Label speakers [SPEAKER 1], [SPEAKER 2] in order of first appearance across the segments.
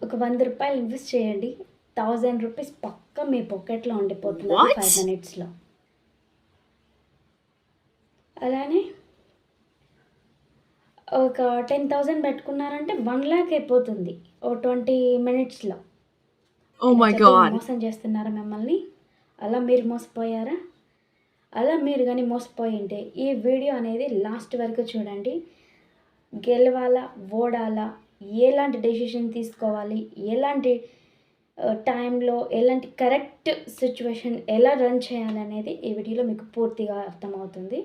[SPEAKER 1] ఒక 100 రూపాయలు ఇన్వెస్ట్ చేయండి. 1000 రూపీస్ పక్కా మీ పాకెట్‌లో ఉండిపోతుంది. అది 5 మినిట్స్‌లో. అలానే ఒక 10,000 పెట్టుకున్నారంటే 1,00,000 అయిపోతుంది. ఓ 20 మినిట్స్‌లో.
[SPEAKER 2] Oh
[SPEAKER 1] ఇలా
[SPEAKER 2] my
[SPEAKER 1] చెప్పి
[SPEAKER 2] god.
[SPEAKER 1] మోసం చేస్తున్నారా మిమ్మల్ని? అలా మీరు మోసపోయారా? అలా మీరు గాని మోసపోయుంటే ఈ వీడియో అనేది లాస్ట్ వరకు చూడండి. గెలవాలా? ఓడాలా? ఎలాంటి డెసిషన్ తీసుకోవాలి? ఎలాంటి టైంలో ఎలాంటి కరెక్ట్ సిట్యుయేషన్ ఎలా రన్ చేయాలనేది ఈ వీడియోలో మీకు పూర్తిగా అర్థమవుతుంది.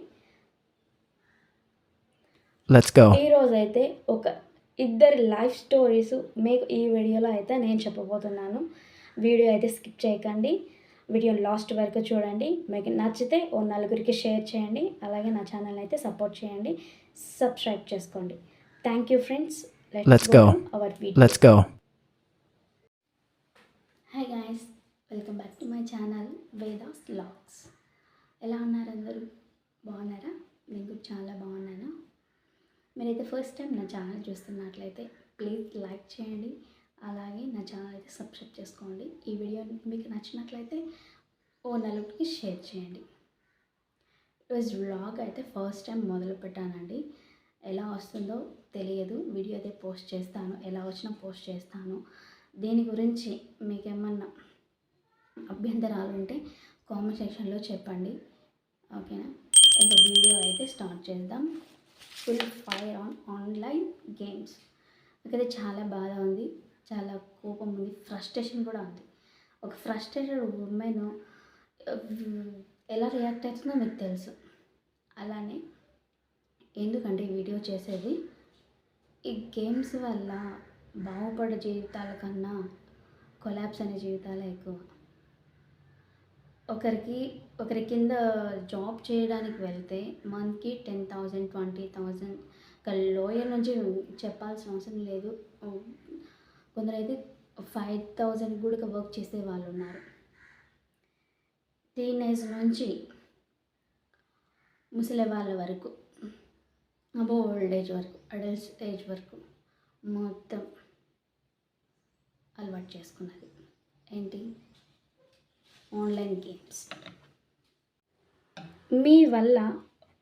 [SPEAKER 2] Let's go.
[SPEAKER 1] ఈరోజైతే ఒక ఇద్దరి లైఫ్ స్టోరీస్ మీకు ఈ వీడియోలో అయితే నేను చెప్పబోతున్నాను. వీడియో అయితే స్కిప్ చేయకండి. వీడియో లాస్ట్ వరకు చూడండి. మీకు నచ్చితే ఓ నలుగురికి షేర్ చేయండి. అలాగే నా ఛానల్ అయితే సపోర్ట్ చేయండి. సబ్స్క్రైబ్ చేసుకోండి. Thank you friends.
[SPEAKER 2] Let's go.
[SPEAKER 1] Hour video.
[SPEAKER 2] Let's go.
[SPEAKER 1] Hi guys, welcome back to my channel Vedas vlogs. ఎలా ఉన్నారు అందరూ? బాగున్నారా? నేను కూడా చాలా బాగున్నాను. మీరైతే ఫస్ట్ టైం నా ఛానల్ చూస్తున్నట్లయితే ప్లీజ్ లైక్ చేయండి. అలాగే నా ఛానల్ అయితే సబ్స్క్రైబ్ చేసుకోండి. ఈ వీడియో మీకు నచ్చినట్లయితే ఓ నలుగురికి షేర్ చేయండి. ఈరోజు వ్లాగ్ అయితే ఫస్ట్ టైం మొదలు పెట్టానండి. ఎలా వస్తుందో తెలియదు. వీడియో అయితే పోస్ట్ చేస్తాను. ఎలా వచ్చినా పోస్ట్ చేస్తాను. దీని గురించి మీకేమన్నా అభ్యంతరాలు ఉంటే కామెంట్ సెక్షన్లో చెప్పండి. ఓకేనా? ఇంకా వీడియో అయితే స్టార్ట్ చేద్దాం. Full fire on online games. నాకైతే చాలా బాధ ఉంది, చాలా కోపం ఉంది, ఫ్రస్ట్రేషన్ కూడా ఉంది. ఒక ఫ్రస్ట్రేటెడ్ ఉమెన్ ఎలా రియాక్ట్ అవుతుందో మీకు తెలుసు. అలానే ఎందుకంటే ఈ వీడియో చేసేది, ఈ గేమ్స్ వల్ల బాగుపడే జీవితాల కన్నా కొలాప్స్ అనే జీవితాలే ఎక్కువ. ఒకరి కింద జాబ్ చేయడానికి వెళ్తే మంత్కి 10,000 20,000 లోయర్ నుంచి చెప్పాల్సిన అవసరం లేదు. కొందరైతే 5,000 కూడా వర్క్ చేసే వాళ్ళు ఉన్నారు. టీనేజ్ నుంచి ముసలి వాళ్ళ వరకు, అబో ఓల్డ్ ఏజ్ వరకు, అడల్ట్ ఏజ్ వరకు మొత్తం అలవాటు చేసుకున్నది ఏంటి? Online games. మీ వల్ల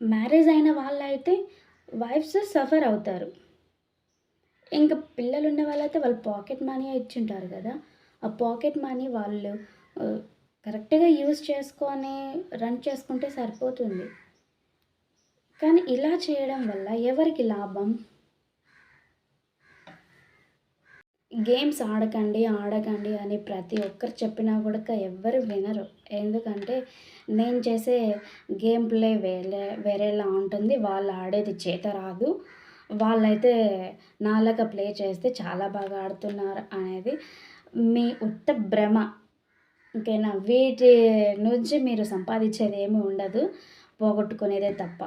[SPEAKER 1] మ్యారేజ్ అయిన వాళ్ళైతే వైఫ్స్ సఫర్ అవుతారు. ఇంకా పిల్లలు ఉన్న వాళ్ళైతే వాళ్ళు పాకెట్ మనీ ఇచ్చింటారు కదా. ఆ పాకెట్ మనీ వాళ్ళు కరెక్ట్గా యూజ్ చేసుకొని రన్ చేసుకుంటే సరిపోతుంది. కానీ ఇలా చేయడం వల్ల ఎవరికి లాభం? గేమ్స్ ఆడకండి అని ప్రతి ఒక్కరు చెప్పినా కూడా ఎవ్వరు వినరు. ఎందుకంటే నేను చేసే గేమ్ ప్లే వేరేలా ఉంటుంది. వాళ్ళు ఆడేది చేత రాదు. వాళ్ళైతే నాలాగా ప్లే చేస్తే చాలా బాగా ఆడుతున్నారు అనేది మీ ఉత్త భ్రమ. ఓకేనా? వీటి నుంచి మీరు సంపాదించేది ఏమీ ఉండదు, పోగొట్టుకునేదే తప్ప.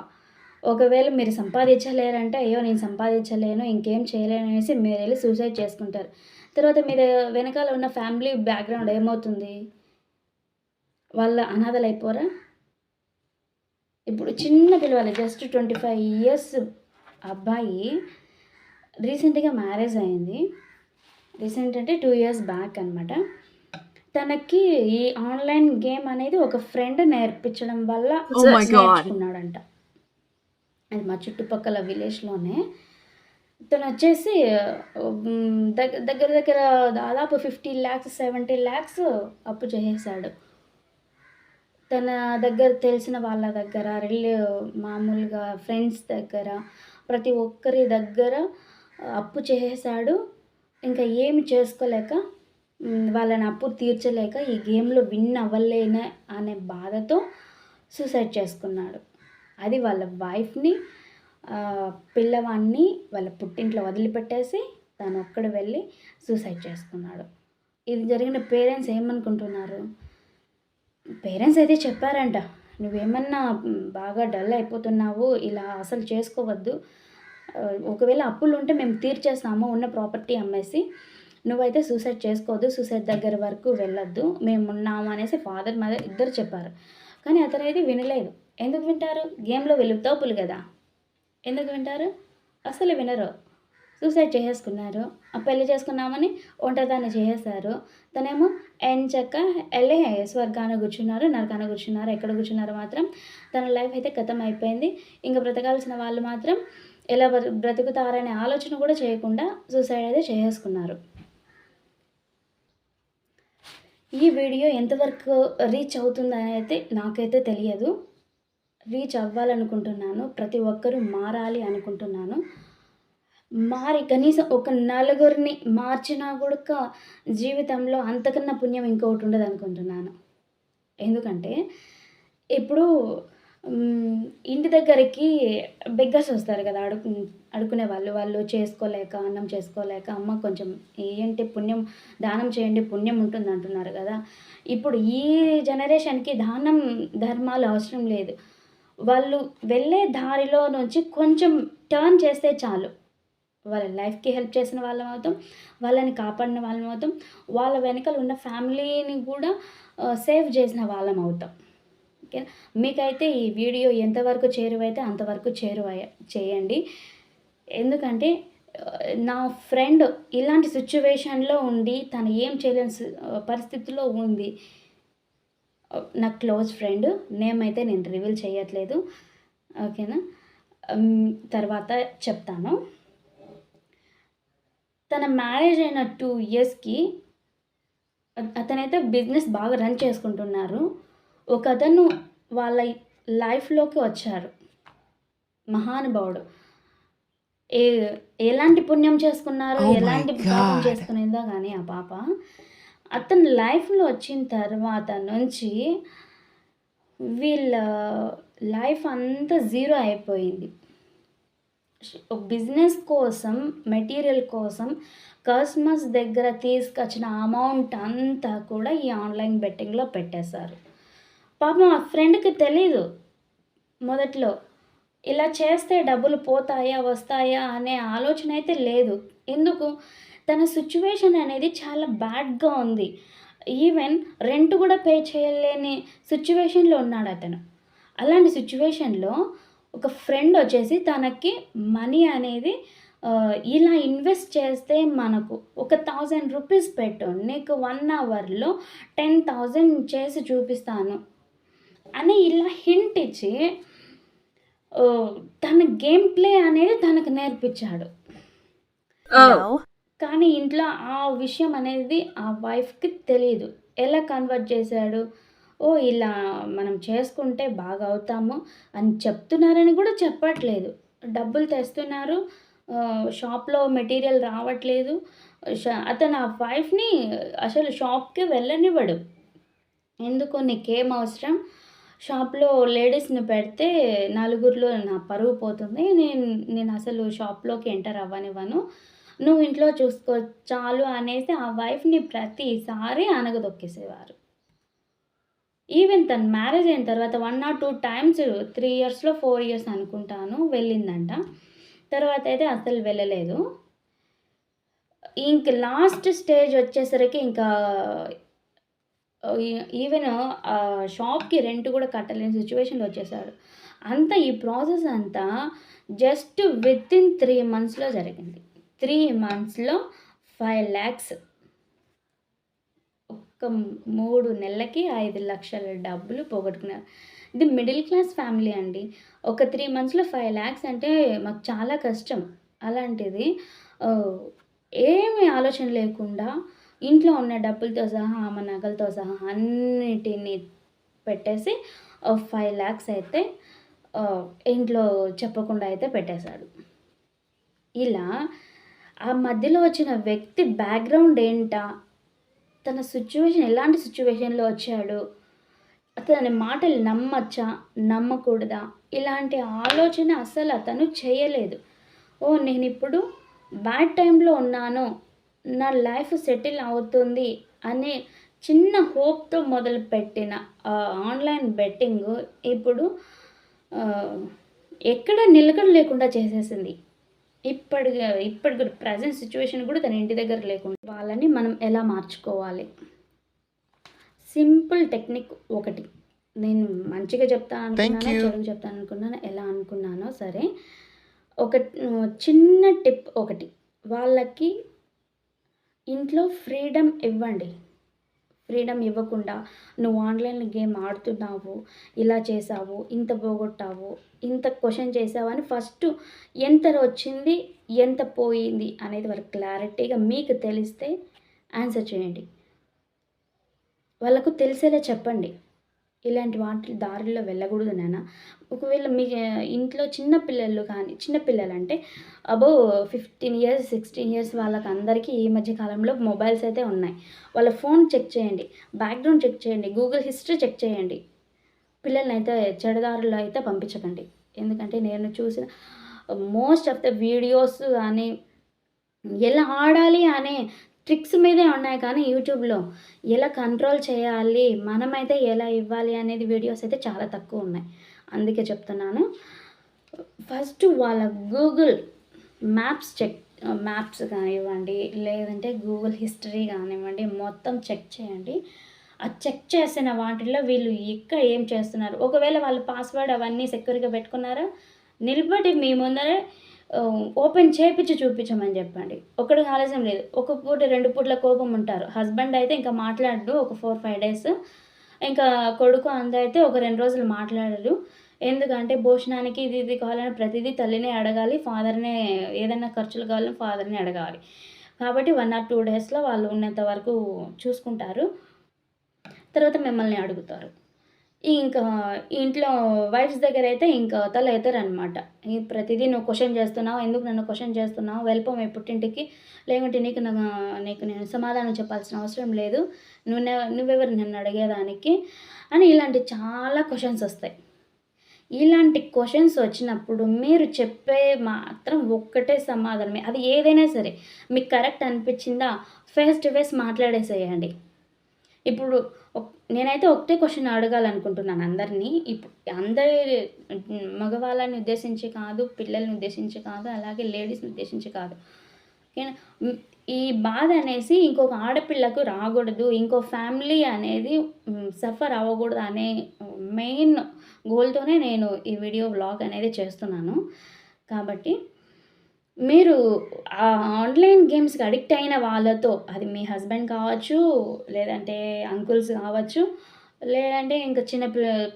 [SPEAKER 1] ఒకవేళ మీరు సంపాదించలేరంటే అయ్యో నేను సంపాదించలేను, ఇంకేం చేయలేను అనేసి మీరు వెళ్ళి సూసైడ్ చేసుకుంటారు. తర్వాత మీరు వెనకాల ఉన్న ఫ్యామిలీ బ్యాక్గ్రౌండ్ ఏమవుతుంది? వాళ్ళ అనాథలు అయిపోరా? ఇప్పుడు చిన్న పిల్లవాళ్ళు జస్ట్ 25 ఇయర్స్ అబ్బాయి రీసెంట్గా మ్యారేజ్ అయింది. రీసెంట్ అంటే 2 ఇయర్స్ బ్యాక్ అనమాట. తనకి ఈ ఆన్లైన్ గేమ్ అనేది ఒక ఫ్రెండ్ నేర్పించడం వల్ల నేర్చుకున్నాడంట. అది మా చుట్టుపక్కల విలేజ్లోనే. తను వచ్చేసి దగ్గర దాదాపు 50 lakhs 70 lakhs అప్పు చేసేసాడు. తన దగ్గర తెలిసిన వాళ్ళ దగ్గర, మామూలుగా ఫ్రెండ్స్ దగ్గర, ప్రతి ఒక్కరి దగ్గర అప్పు చేసేసాడు. ఇంకా ఏమి చేసుకోలేక, వాళ్ళని అప్పు తీర్చలేక, ఈ గేమ్లో విన్ అవ్వలేనే అనే బాధతో సూసైడ్ చేసుకున్నాడు. అది వాళ్ళ వైఫ్ని, పిల్లవాడిని వాళ్ళ పుట్టింట్లో వదిలిపెట్టేసి తను ఒక్కడు వెళ్ళి సూసైడ్ చేసుకున్నాడు. ఇది జరిగిన పేరెంట్స్ ఏమనుకుంటున్నారు? పేరెంట్స్ అయితే చెప్పారంట, నువ్వేమన్నా బాగా డల్ అయిపోతున్నావు, ఇలా అసలు చేసుకోవద్దు, ఒకవేళ అప్పులు ఉంటే మేము తీర్చేస్తాము ఉన్న ప్రాపర్టీ అమ్మేసి, నువ్వైతే సూసైడ్ చేసుకోవద్దు, సూసైడ్ దగ్గర వరకు వెళ్ళొద్దు, మేము ఉన్నాము అనేసి ఫాదర్ మదర్ ఇద్దరు చెప్పారు. కానీ అతనైతే వినలేదు. ఎందుకు వింటారు? గేమ్లో వీళ్ళు తోపులు కదా, ఎందుకు వింటారు? అసలు వినరు. సూసైడ్ చేసేసుకున్నారు. పెళ్లి చేసుకున్నామని ఒంటరిదాన్ని చేసేసారు. తనేమో ఎంచక్కా ఎళ్ళి స్వర్గాన కూర్చున్నారు, నరకాన కూర్చున్నారు. ఎక్కడ కూర్చున్నారో మాత్రం తన లైఫ్ అయితే ఖతం అయిపోయింది. ఇంక బ్రతకాల్సిన వాళ్ళు మాత్రం ఎలా బ్రతుకుతారనే ఆలోచన కూడా చేయకుండా సూసైడ్ అయితే చేసేసుకున్నారు. ఈ వీడియో ఎంతవరకు రీచ్ అవుతుందనైతే నాకైతే తెలియదు. రీచ్ అవ్వాలనుకుంటున్నాను. ప్రతి ఒక్కరూ మారాలి అనుకుంటున్నాను. మారి కనీసం ఒక నలుగురిని మార్చినా కూడక జీవితంలో అంతకన్నా పుణ్యం ఇంకొకటి ఉండదనుకుంటున్నాను. ఎందుకంటే ఇప్పుడు ఇంటి దగ్గరికి బెగ్గర్స్ వస్తారు కదా! అడుక్కునే వాళ్ళు. వాళ్ళు చేసుకోలేక, అన్నం చేసుకోలేక, అమ్మ కొంచెం ఏంటి పుణ్యం దానం చేయండి పుణ్యం ఉంటుందంటున్నారు కదా! ఇప్పుడు ఈ జనరేషన్‌కి దానం, ధర్మాలు అవసరం లేదు. వాళ్ళు వెళ్ళే దారిలో నుంచి కొంచెం టర్న్ చేస్తే చాలు. వాళ్ళ లైఫ్‌కి హెల్ప్ చేసిన వాళ్ళమవుతాం. వాళ్ళని కాపాడిన వాళ్ళమవుతాం. వాళ్ళ వెనకాల ఉన్న ఫ్యామిలీని కూడా సేవ్ చేసిన వాళ్ళమవుతాం. ఓకేనా. మీకైతే ఈ వీడియో ఎంతవరకు చేరువైతే అంతవరకు చేయండి. ఎందుకంటే నా ఫ్రెండ్ ఇలాంటి సిట్యుయేషన్‌లో ఉండి తను ఏం చేయలేని పరిస్థితిలో ఉంది. నా క్లోజ్ ఫ్రెండ్ నేమ్ అయితే నేను రివీల్ చేయట్లేదు. ఓకేనా. తర్వాత చెప్తాను. తన మ్యారేజ్ అయిన 2 ఇయర్స్‌కి అతనైతే బిజినెస్ బాగా రన్ చేసుకుంటున్నారు. ఒకతను వాళ్ళ లైఫ్‌లోకి వచ్చారు. మహానుభావుడు. ఏ ఎలాంటి పుణ్యం చేసుకున్నారో,
[SPEAKER 2] Oh my
[SPEAKER 1] ఎలాంటి పాపం
[SPEAKER 2] God.
[SPEAKER 1] చేసుకునిందో గానీ ఆ పాప, అతని లైఫ్‌లో వచ్చిన తర్వాత నుంచి వీళ్ళ లైఫ్ అంతా జీరో అయిపోయింది. బిజినెస్ కోసం, మెటీరియల్ కోసం కస్టమర్స్ దగ్గర తీసుకొచ్చిన అమౌంట్ అంతా కూడా ఈ ఆన్‌లైన్ బెట్టింగ్‌లో పెట్టేశారు. పాపం ఆ ఫ్రెండ్‌కి తెలీదు మొదట్లో. ఇలా చేస్తే డబ్బులు పోతాయా, వస్తాయా అనే ఆలోచన అయితే లేదు. ఎందుకు? తన సిట్యుయేషన్ అనేది చాలా బ్యాడ్‌గా ఉంది. ఈవెన్ రెంట్ కూడా పే చేయలేని సిట్యుయేషన్‌లో ఉన్నాడతను. అలాంటి సిట్యుయేషన్‌లో ఒక ఫ్రెండ్ వచ్చేసి తనకి మనీ అనేది ఇలా ఇన్వెస్ట్ చేస్తే మనకు ఒక 1000 రూపీస్ పెట్టు. నీకు 1 అవర్‌లో 10,000 చేసి చూపిస్తాను అని ఇలా హింట్ ఇచ్చి తన గేమ్ ప్లే అనేది తనకు నేర్పించాడు.
[SPEAKER 2] Oh.
[SPEAKER 1] కానీ ఇంట్లో ఆ విషయం అనేది ఆ వైఫ్‌కి తెలీదు. ఎలా కన్వర్ట్ చేశాడు? ఓహ్! ఇలా మనం చేసుకుంటే బాగా అవుతాము అని చెప్తున్నారని కూడా చెప్పట్లేదు. డబ్బులు తెస్తున్నారు. షాప్‌లో మెటీరియల్ రావట్లేదు. అతను ఆ వైఫ్‌ని అసలు షాప్‌కి వెళ్ళనివ్వడు. ఎందుకు నీకేం అవసరం? షాప్‌లో లేడీస్‌ని పెడితే నలుగురిలో నా పరువు పోతుంది. నేను అసలు షాప్‌లోకి ఎంటర్ అవ్వనివ్వను. నువ్వు ఇంట్లో చూసుకో చాలు అనేసి ఆ వైఫ్‌ని ప్రతిసారి అణగదొక్కేసేవారు. ఈవెన్ తను మ్యారేజ్ అయిన తర్వాత 1 ఆర్ 2 టైమ్స్ 3 ఇయర్స్‌లో 4 ఇయర్స్ అనుకుంటాను వెళ్ళిందంట. తర్వాత అయితే అస్సలు వెళ్ళలేదు. ఇంక లాస్ట్ స్టేజ్ వచ్చేసరికి ఇంకా ఈవెన్ షాప్‌కి రెంట్ కూడా కట్టలేని సిట్యుయేషన్‌లో వచ్చేసాడు. అంతా ఈ ప్రాసెస్ అంతా జస్ట్ వితిన్ 3 మంత్స్‌లో జరిగింది. 3 మంత్స్‌లో 5 lakhs ఒక్క 3 నెలలకి 5,00,000 డబ్బులు పోగొట్టుకున్నారు. ఇది మిడిల్ క్లాస్ ఫ్యామిలీ అండి. ఒక 3 మంత్స్‌లో 5 lakhs అంటే మాకు చాలా కష్టం. అలాంటిది ఆహ్, ఏమి ఆలోచన లేకుండా ఇంట్లో ఉన్న డబ్బులతో సహా, ఆమె నగలతో సహా అన్నిటిని పెట్టేసి 5 lakhs అయితే ఇంట్లో చెప్పకుండా అయితే పెట్టేశాడు. ఇలా ఆ మధ్యలో వచ్చిన వ్యక్తి బ్యాక్‌గ్రౌండ్ ఏంటా? తన సిట్యుయేషన్ ఎలాంటి సిట్యుయేషన్‌లో వచ్చాడు? అతని మాటలు నమ్మచ్చా? నమ్మకూడదా? ఇలాంటి ఆలోచన అస్సలు అతను చేయలేదు. ఓహ్! నేనిప్పుడు బ్యాడ్ టైమ్‌లో ఉన్నాను. నా లైఫ్ సెటిల్ అవుతుంది అనే చిన్న హోప్‌తో మొదలుపెట్టిన ఆన్‌లైన్ బెట్టింగు ఇప్పుడు ఎక్కడ నిలకడ లేకుండా చేసేసింది. ఇప్పటి కూడా ప్రెజెంట్ సిట్యుయేషన్ కూడా తన ఇంటి దగ్గర లేకుండా వాళ్ళని మనం ఎలా మార్చుకోవాలి? సింపుల్ టెక్నిక్ ఒకటి. నేను మంచిగా చెప్తాననుకున్నానో, చెడుగా చెప్తాననుకున్నానో, ఎలా అనుకున్నానో సరే. ఒక చిన్న టిప్ ఒకటి. వాళ్ళకి ఇంట్లో ఫ్రీడమ్ ఇవ్వండి. ఫ్రీడమ్ ఇవ్వకుండా నువ్వు ఆన్‌లైన్‌లో గేమ్ ఆడుతున్నావు, ఇలా చేశావు, ఇంత పోగొట్టావు, ఇంత క్వెషన్ చేశావని ఫస్టు ఎంత వచ్చింది, ఎంత పోయింది అనేది వాళ్ళకి క్లారిటీగా మీకు తెలిస్తే ఆన్సర్ చేయండి. వాళ్ళకు తెలిసేలా చెప్పండి. ఇలాంటి వాటి దారుల్లో వెళ్ళకూడదు నాన్న. ఒకవేళ మీ ఇంట్లో చిన్న పిల్లలు కానీ చిన్న పిల్లలంటే అబోవ్ 15 ఇయర్స్, 16 ఇయర్స్ వాళ్ళకందరికీ ఈ మధ్య కాలంలో మొబైల్స్ అయితే ఉన్నాయి. వాళ్ళ ఫోన్ చెక్ చేయండి. బ్యాక్‌గ్రౌండ్ చెక్ చేయండి. గూగుల్ హిస్టరీ చెక్ చేయండి. పిల్లలనైతే చెడుదారుల్లో అయితే పంపించకండి. ఎందుకంటే నేను చూసిన మోస్ట్ ఆఫ్ ద వీడియోస్ గానీ, ఎలా ఆడాలి అనే ట్రిక్స్ మీదే ఉన్నాయి కానీ యూట్యూబ్‌లో ఎలా కంట్రోల్ చేయాలి, మనమైతే ఎలా ఇవ్వాలి అనేది వీడియోస్ అయితే చాలా తక్కువున్నాయి. అందుకే చెప్తున్నాను. ఫస్ట్ వాళ్ళ గూగుల్ మ్యాప్స్ కానివ్వండి, లేదంటే గూగుల్ హిస్టరీ కానివ్వండి, మొత్తం చెక్ చేయండి. ఆ చెక్ చేసిన వాటిల్లో వీళ్ళు ఇక్కడ ఏం చేస్తున్నారు, ఒకవేళ వాళ్ళు పాస్‌వర్డ్ అవన్నీ సెక్యూర్‌గా పెట్టుకున్నారా, నిలబడి మీ ముందరే ఓపెన్ చేపిచ్చి చూపించమని చెప్పండి. ఒక్కడికి ఆలస్యం లేదు. ఒక పూట, 2 పూటల కోపం ఉంటారు. హస్బెండ్ అయితే ఇంకా మాట్లాడడు ఒక 4, 5 డేస్. ఇంకా కొడుకు అయితే ఒక 2 రోజులు మాట్లాడరు. ఎందుకంటే భోజనానికి ఇది కావాలని ప్రతిదీ తల్లినే అడగాలి. ఫాదర్‌నే ఏదైనా ఖర్చులు కావాలని ఫాదర్‌ని అడగాలి. కాబట్టి 1 ఆర్ 2 డేస్‌లో వాళ్ళు ఉన్నంత వరకు చూసుకుంటారు. తర్వాత మిమ్మల్ని అడుగుతారు. ఇంకా ఇంట్లో వైఫ్స్ దగ్గరైతే ఇంకా తల ఎత్తరనమాట. ప్రతిదీ నువ్వు క్వెషన్ చేస్తున్నావు. ఎందుకు నన్ను క్వెషన్ చేస్తున్నావు? వెళ్ళిపో మీ పుట్టింటికి. లేకుంటే నీకు నేను సమాధానం చెప్పాల్సిన అవసరం లేదు. నువ్వెవరు నన్ను అడిగేదానికి? అని ఇలాంటి చాలా క్వెషన్స్ ఒస్తాయి. ఇలాంటి క్వెషన్స్ వచ్చినప్పుడు మీరు చెప్పే మాత్రం ఒక్కటే సమాధానమే. అది ఏదైనా సరే మీకు కరెక్ట్ అనిపించిందా ఫేస్ టు ఫేస్ మాట్లాడేసేయండి. ఇప్పుడు నేనైతే ఒకటే క్వెషన్ అడగాలనుకుంటున్నాను అందరిని. అందరి మగవాళ్ళని ఉద్దేశించి కాదు, పిల్లల్ని ఉద్దేశించి కాదు, అలాగే లేడీస్‌ని ఉద్దేశించి కాదు. ఓకేనా? ఈ బాధ అనేసి ఇంకొక ఆడపిల్లకు రాకూడదు. ఇంకో ఫ్యామిలీ అనేది సఫర్ అవ్వకూడదు అనే మెయిన్ గోల్‌తోనే నేను ఈ వీడియో వ్లాగ్ అనేది చేస్తున్నాను. కాబట్టి మీరు ఆ ఆన్‌లైన్ గేమ్స్‌కి అడిక్ట్ అయిన వాళ్ళతో, అది మీ హస్బెండ్ కావచ్చు, లేదంటే అంకుల్స్ కావచ్చు, లేదంటే ఇంకా చిన్న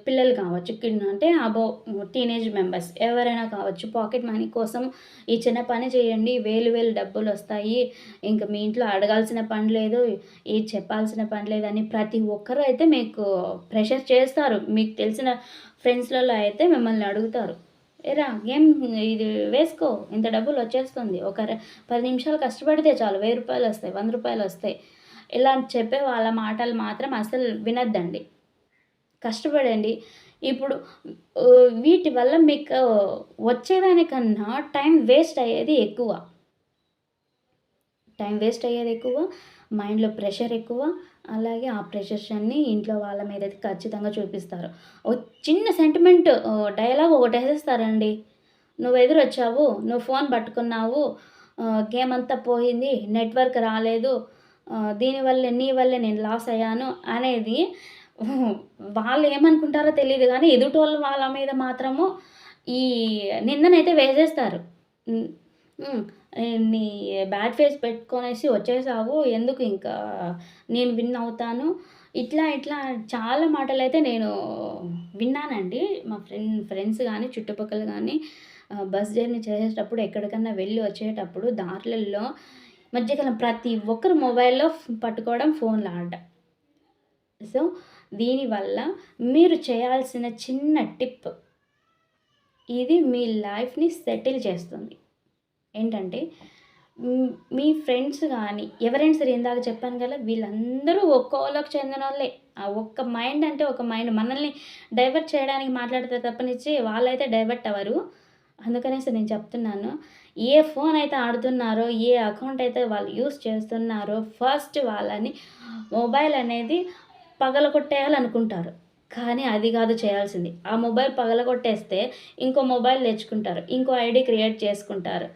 [SPEAKER 1] పిల్లలు కావచ్చు. అంటే అబోవ్ టీనేజ్ మెంబర్స్ ఎవరైనా కావచ్చు. పాకెట్ మనీ కోసం ఈ చిన్న పని చేయండి. వేలు డబ్బులొస్తాయి. ఇంక మీ ఇంట్లో అడగాల్సిన పని లేదు. ఏది చెప్పాల్సిన పని లేదని ప్రతి ఒక్కరు అయితే మీకు ప్రెషర్ చేస్తారు. మీకు తెలిసిన ఫ్రెండ్స్‌లలో అయితే మిమ్మల్ని అడుగుతారు. ఏరా గేమ్ ఇది వేసుకో, ఇంత డబ్బులొచ్చేస్తుంది. ఒక 10 నిమిషాలు కష్టపడితే చాలు రూ. 1000 వస్తాయి, రూ. 100 వస్తాయి. ఇలా చెప్పే వాళ్ళ మాటలు మాత్రం అసలు వినొద్దండి. కష్టపడండి. ఇప్పుడు వీటి వల్ల మీకు వచ్చేదానికన్నా టైం వేస్ట్ అయ్యేది ఎక్కువ. మైండ్‌లో ప్రెషర్ ఎక్కువ. అలాగే ఆ ప్రెషర్స్ అన్నీ ఇంట్లో వాళ్ళ మీదైతే ఖచ్చితంగా చూపిస్తారు. ఓ చిన్న సెంటిమెంట్ డైలాగ్ ఒకటేసేస్తారండి. "నువ్వెదురొచ్చావు, నువ్వు ఫోన్ పట్టుకున్నావు, గేమ్ అంతా పోయింది, నెట్‌వర్క్ రాలేదు, నీ వల్లే నేను లాస్ అయ్యాను" అనేది వాళ్ళు ఏమనుకుంటారో తెలీదు గానీ, ఎదుటోళ్ళ వాళ్ళ మీద మాత్రము ఈ నిందనైతే వేసేస్తారు. హ్మ్. హ్మ్. నీ బ్యాడ్ ఫేస్ పెట్టుకొనేసి వచ్చేసావు. ఎందుకు ఇంకా నేను విన్ అవుతాను. ఇట్లా చాలా మాటలైతే నేను విన్నానండి. మా ఫ్రెండ్స్ గానీ, చుట్టుపక్కల గానీ బస్ జర్నీ చేసేటప్పుడు ఎక్కడికన్నా వెళ్ళి వచ్చేటప్పుడు దారులల్లో మధ్యకాలం ప్రతి ఒక్కరు మొబైల్‌లో పట్టుకోవడం, ఫోన్‌లో ఆడడం. సో, దీనివల్ల మీరు చేయాల్సిన చిన్న టిప్ ఇది మీ లైఫ్‌ని సెటిల్ చేస్తుంది. ఏంటంటే మీ ఫ్రెండ్స్ గానీ, ఎవరైనా సరే ఇందాక చెప్పాను కదా! వీళ్ళందరూ ఒక్కోళ్ళకి చెందినోళ్ళే. ఆ ఒక్క మైండ్ అంటే ఒక మైండ్. మనల్ని డైవర్ట్ చేయడానికి మాట్లాడతారు తప్పనిచ్చి వాళ్ళైతే డైవర్ట్ అవ్వరు. అందుకనేసి నేను చెప్తున్నాను. ఏ ఫోన్ అయితే ఆడుతున్నారో, ఏ అకౌంట్ అయితే వాళ్ళు యూజ్ చేస్తున్నారో ఫస్ట్ వాళ్ళని మొబైల్ అనేది పగలగొట్టేయాలనుకుంటారు. కానీ అది కాదు చేయాల్సింది. ఆ మొబైల్ పగలగొట్టేస్తే ఇంకో మొబైల్ తెచ్చుకుంటారు. ఇంకో ఐడీ క్రియేట్ చేసుకుంటారు.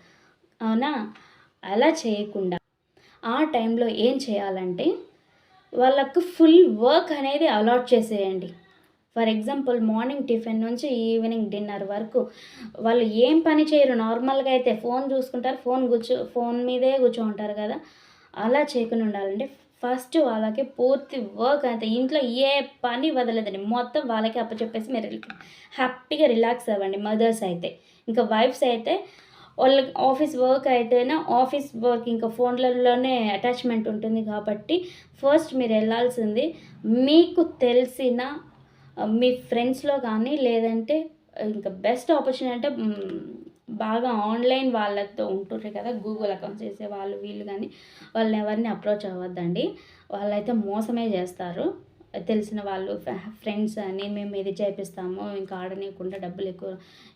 [SPEAKER 1] అవునా? అలా చేయకుండా ఆ టైంలో ఏం చేయాలంటే వాళ్ళకు ఫుల్ వర్క్ అనేది అలాట్ చేసేయండి. ఫర్ ఎగ్జాంపుల్ మార్నింగ్ టిఫిన్ నుంచి ఈవినింగ్ డిన్నర్ వరకు వాళ్ళు ఏం పని చేయరు. నార్మల్‌గా అయితే ఫోన్ చూసుకుంటారు. ఫోన్ మీదే కూర్చోంటారు కదా! అలా చేయకుండా ఉండాలండి. ఫస్ట్ వాళ్ళకి పూర్తి వర్క్ అంతే. ఇంట్లో ఏ పని వదలదండి. మొత్తం వాళ్ళకే అప్పచెప్పేసి మీరు హ్యాపీగా రిలాక్స్ అవ్వండి మదర్స్ అయితే. ఇంకా వైఫ్స్ అయితే వాళ్ళకి ఆఫీస్ వర్క్ అయితేనే ఆఫీస్ వర్క్ ఇంకా ఫోన్‌లలోనే అటాచ్‌మెంట్ ఉంటుంది కాబట్టి ఫస్ట్ మీరెళ్ళాల్సింది మీకు తెలిసిన మీ ఫ్రెండ్స్‌లో కానీ లేదంటే ఇంకా బెస్ట్ ఆపర్చునిటీ అంటే బాగా ఆన్‌లైన్ వాళ్ళతో ఉంటుర్రు కదా! గూగుల్ అకౌంట్స్ చేసేవాళ్ళు వీళ్ళు గానీ వాళ్ళనెవరిని అప్రోచ్ అవ్వద్దండి. వాళ్ళైతే మోసమే జేస్తారు. తెలిసిన వాళ్ళు ఫ్రెండ్స్ అని మేము ఇది చేపిస్తాము, ఇంకా ఆడనీయకుండా డబ్బులెక్కువ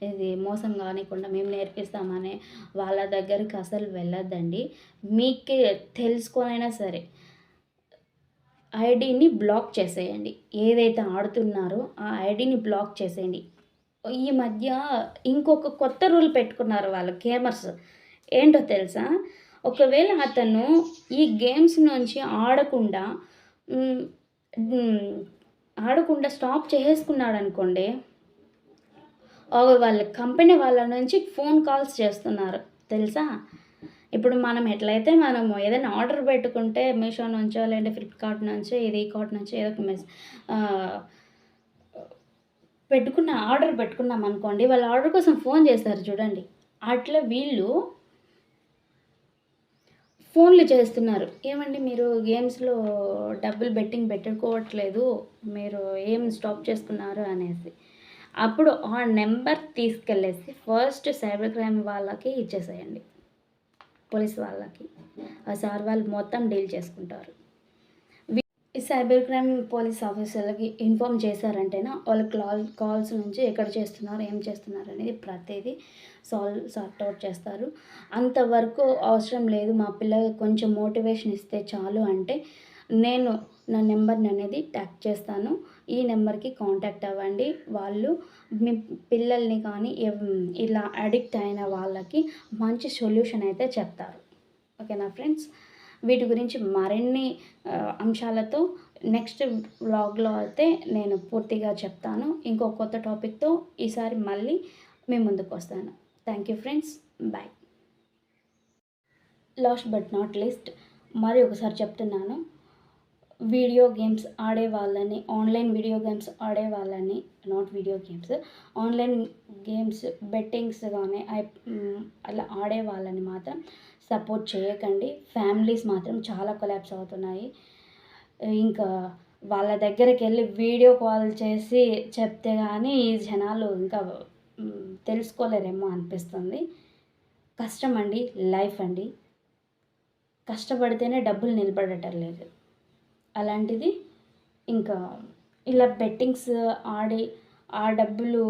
[SPEAKER 1] ఇది మోసం గానీకుండా మేము నేర్పిస్తామని వాళ్ళ దగ్గరికి అసలు వెళ్ళొద్దండి. మీకే తెలుసుకొనైనా సరే ఐడీని బ్లాక్ చేసేయండి. ఏదైతే ఆడుతున్నారో ఆ ఐడీని బ్లాక్ చేసేయండి. ఈ మధ్య ఇంకొక కొత్త రూల్ పెట్టుకున్నారు వాళ్ళు గేమర్స్. ఏంటో తెలుసా? ఒకవేళ అతను ఈ గేమ్స్ నుంచి ఆడకుండా హ్మ్. హ్మ్. ఆడకుండా స్టాప్ చేసేసుకున్నాడనుకోండి, వాళ్ళ కంపెనీ వాళ్ళ నుంచి ఫోన్ కాల్స్ చేస్తున్నారు. తెలుసా? ఇప్పుడు మనం ఎట్లయితే మనము ఏదైనా ఆర్డర్ పెట్టుకుంటే మీషో నుంచో లేదంటే ఫ్లిప్‌కార్ట్ నుంచో ఇది ఈ కార్ట్ నుంచో ఏదో ఒక ఆహ్, ఆర్డర్ పెట్టుకున్నామనుకోండి, వాళ్ళ ఆర్డర్ కోసం ఫోన్ చేస్తారు చూడండి. అట్లా వీళ్ళు ఫోన్‌లు చేస్తున్నారు. ఏమండి మీరు గేమ్స్‌లో డబ్బులు బెట్టింగ్ పెట్టుకోవట్లేదు. మీరు ఏం స్టాప్ చేసుకున్నారు అనేసి. అప్పుడు ఆ నంబర్ తీసుకెళ్ళేసి ఫస్ట్ సైబర్ క్రైమ్ వాళ్ళకి ఇచ్చేసేయండి. పోలీస్ వాళ్ళకి. ఆ సార్ వాళ్ళు మొత్తం డీల్ చేసుకుంటారు. ఈ సైబర్ క్రైమ్ పోలీస్ ఆఫీసర్‌లకి ఇన్ఫార్మ్ చేశారంటేనా వాళ్ళు కాల్స్ నుంచి ఎక్కడ చేస్తున్నారు, ఏం చేస్తున్నారు అనేది ప్రతీదీ సార్ట్ అవుట్ చేస్తారు. అంతవరకు అవసరం లేదు మా పిల్లలకి కొంచెం మోటివేషన్ ఇస్తే చాలు అంటే, నేను నా నంబర్‌ననేది ట్యాగ్ చేస్తాను. ఈ నంబర్‌కి కాంటాక్ట్ అవ్వండి. వాళ్ళు మీ పిల్లల్ని కానీ ఇలా అడిక్ట్ అయిన వాళ్ళకి మంచి సొల్యూషన్ అయితే చెప్తారు. ఓకేనా ఫ్రెండ్స్? వీటి గురించి మరిన్ని అంశాలతో నెక్స్ట్ వ్లాగ్‌లో అయితే నేను పూర్తిగా చెప్తాను. ఇంకో కొత్త టాపిక్‌తో ఈసారి మళ్ళీ మీ ముందుకొస్తాను. Thank you friends. Bye. Last but not least మరి ఒకసారి చెప్తున్నాను. వీడియో గేమ్స్ ఆడేవాళ్ళని, ఆన్‌లైన్ వీడియో గేమ్స్ ఆడేవాళ్ళని, not video games, online games bettings గానీ అలా ఆడేవాళ్ళని మాత్రం సపోర్ట్ చేయకండి. ఫ్యామిలీస్ మాత్రం చాలా కొలాప్స్ అవుతున్నాయి. ఇంకా వాళ్ళ దగ్గరికెళ్ళి వీడియో కాల్ చేసి చెప్తే గానీ ఈ జనాలు ఇంకా తెలుసుకోలేరేమో అనిపిస్తుంది. కష్టమండి, లైఫ్ అండి. కష్టపడితేనే డబ్బులు నిలబడటం లేదు. అలాంటిది ఇంకా ఇలా బెట్టింగ్స్ ఆడి ఆ డబ్బులు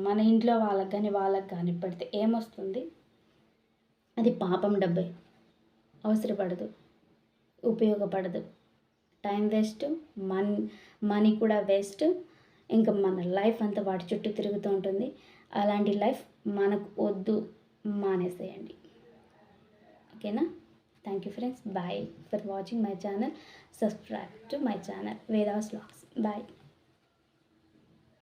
[SPEAKER 1] మన ఇంట్లో వాళ్ళకి గానీ పెడితే ఏమొస్తుంది? అది పాపం డబ్బే. అవసరపడదు. ఉపయోగపడదు. టైం వేస్ట్, మనీ కూడా వేస్ట్. ఇంకా మన లైఫ్ అంతా వాటి చుట్టూ తిరుగుతూ ఉంటుంది. అలాంటి లైఫ్ మనకు వద్దు. మానేసేయండి. ఓకేనా? Thank you friends. Bye for watching my channel. Subscribe to my channel Vedas Vlogs. Bye.